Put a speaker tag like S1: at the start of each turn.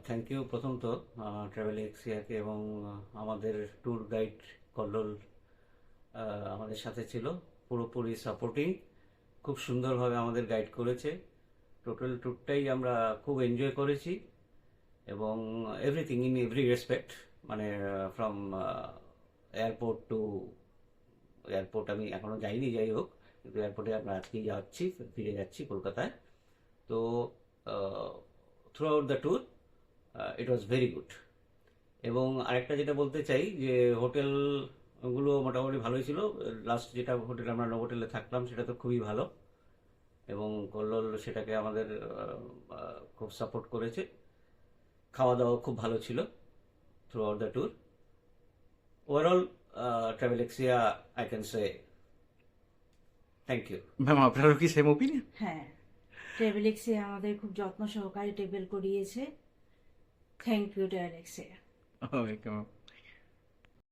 S1: Thank you প্রথমত travel এক্সিয়াকে এবং আমাদের ট্যুর গাইড কল্লোল আমাদের সাথে ছিল, পুরোপুরি সাপোর্টিং, খুব সুন্দরভাবে আমাদের গাইড করেছে। টোটাল ট্যুরটাই আমরা খুব এনজয় করেছি এবং এভরিথিং ইন এভরি রেসপেক্ট, মানে ফ্রম এয়ারপোর্ট টু এয়ারপোর্ট আমি এখনো যাইনি, যাই হোক, কিন্তু এয়ারপোর্টে আমরা আজকেই যাচ্ছি, ফিরে যাচ্ছি কলকাতায়। তো through out the tour it was very good. এবং আরেকটা যেটা বলতে চাই যে হোটেলগুলো মোটামুটি ভালোই ছিল। লাস্ট যেটা হোটেল আমরা নোভোটেলে থাকলাম সেটা তো খুবই ভালো, এবং কল্লোল সেটাকে আমাদের খুব সাপোর্ট করেছে। খাওয়া দাওয়া খুব ভালো ছিল throughout the tour. Overall travel এক্সিয়া I can say thank you.
S2: Ma'am, আপনারও কি সেম ওপিনিয়ন?
S3: হ্যাঁ, ট্রাভেলেক্সে আমাদের খুব যত্ন সহকারে টেবিল করিয়েছে। থ্যাংক ইউ ট্রাভেলেক্সে।
S2: Okay ma'am.